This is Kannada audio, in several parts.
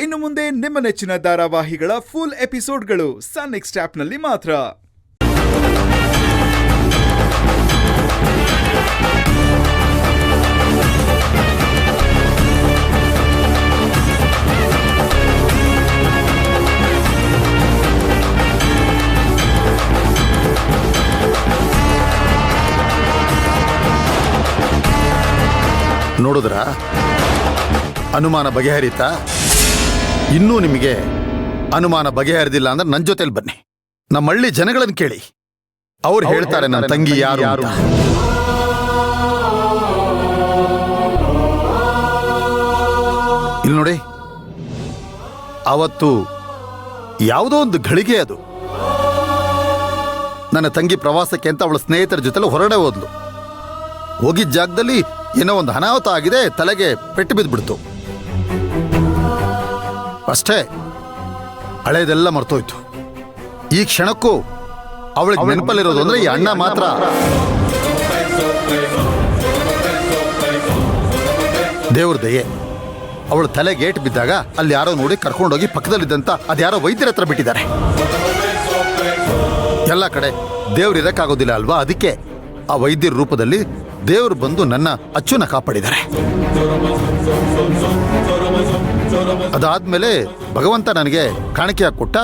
ಇನ್ನು ಮುಂದೆ ನಿಮ್ಮ ನೆಚ್ಚಿನ ಧಾರಾವಾಹಿಗಳ ಫುಲ್ ಎಪಿಸೋಡ್ಗಳು ಸನ್ ನೆಕ್ಸ್ಟ್ ಆಪ್ನಲ್ಲಿ ಮಾತ್ರ. ನೋಡಿದ್ರ ಅನುಮಾನ ಬಗೆಹರಿತಾ? ಇನ್ನೂ ನಿಮಗೆ ಅನುಮಾನ ಬಗೆಹರಿದಿಲ್ಲ ಅಂದ್ರೆ ನನ್ನ ಜೊತೆಲಿ ಬನ್ನಿ. ನಮ್ಮ ಹಳ್ಳಿ ಜನಗಳನ್ನು ಕೇಳಿ, ಅವ್ರು ಹೇಳ್ತಾರೆ ನನ್ನ ತಂಗಿ ಯಾರು ಅಂತ. ಇಲ್ಲಿ ನೋಡಿ, ಅವತ್ತು ಯಾವುದೋ ಒಂದು ಘಳಿಗೆ ಅದು. ನನ್ನ ತಂಗಿ ಪ್ರವಾಸಕ್ಕೆ ಅಂತ ಅವಳ ಸ್ನೇಹಿತರ ಜೊತೆಲಿ ಹೊರಗಡೆ ಹೋದ್ಲು. ಹೋಗಿದ್ದ ಜಾಗದಲ್ಲಿ ಏನೋ ಒಂದು ಅನಾಹುತ ಆಗಿದೆ, ತಲೆಗೆ ಪೆಟ್ಟು ಬಿದ್ದುಬಿಡ್ತು ಅಷ್ಟೇ. ಹಳೇದೆಲ್ಲ ಮರ್ತೋಯ್ತು. ಈ ಕ್ಷಣಕ್ಕೂ ಅವಳಿಗೆ ನೆನಪಲ್ಲಿರೋದು ಅಂದ್ರೆ ಈ ಅಣ್ಣ ಮಾತ್ರ. ದೇವ್ರ ದಯೆ, ಅವಳು ತಲೆಗೆ ಏಟು ಬಿದ್ದಾಗ ಅಲ್ಲಿ ಯಾರೋ ನೋಡಿ ಕರ್ಕೊಂಡೋಗಿ ಪಕ್ಕದಲ್ಲಿದ್ದಂತ ಅದ್ಯಾರೋ ವೈದ್ಯರ ಹತ್ರ ಬಿಟ್ಟಿದ್ದಾರೆ. ಎಲ್ಲ ಕಡೆ ದೇವ್ರು ಇರಕ್ಕಾಗೋದಿಲ್ಲ ಅಲ್ವಾ, ಅದಕ್ಕೆ ಆ ವೈದ್ಯರ ರೂಪದಲ್ಲಿ ದೇವರು ಬಂದು ನನ್ನ ಅಚ್ಚುನ ಕಾಪಾಡಿದ್ದಾರೆ. ಅದಾದ್ಮೇಲೆ ಭಗವಂತ ನನಗೆ ಕಾಣಿಕೆಯಾಗಿ ಕೊಟ್ಟ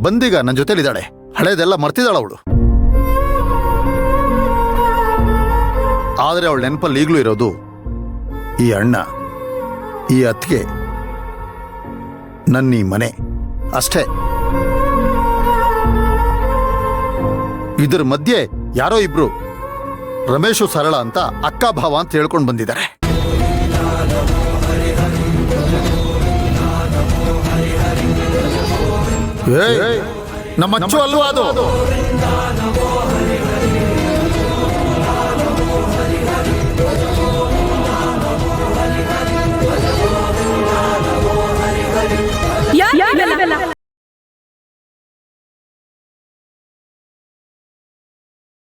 ಬಂದೀಗ ನನ್ನ ಜೊತೆಲಿದ್ದಾಳೆ. ಹಳೇದೆಲ್ಲ ಮರ್ತಿದ್ದಾಳ ಅವಳು. ಆದರೆ ಅವಳ ನೆನಪಲ್ಲಿ ಈಗಲೂ ಇರೋದು ಈ ಅಣ್ಣ, ಈ ಅತ್ತಿಗೆ, ನನ್ನ ಈ ಮನೆ ಅಷ್ಟೇ. ಇದರ ಮಧ್ಯೆ ಯಾರೋ ಇಬ್ರು ರಮೇಶು ಸರಳ ಅಂತ ಅಕ್ಕ ಭಾವ ಅಂತ ಹೇಳ್ಕೊಂಡು ಬಂದಿದ್ದಾರೆ. ನಮ್ಮ ಅಚ್ಚು ಅಲ್ವಾ ಅದು?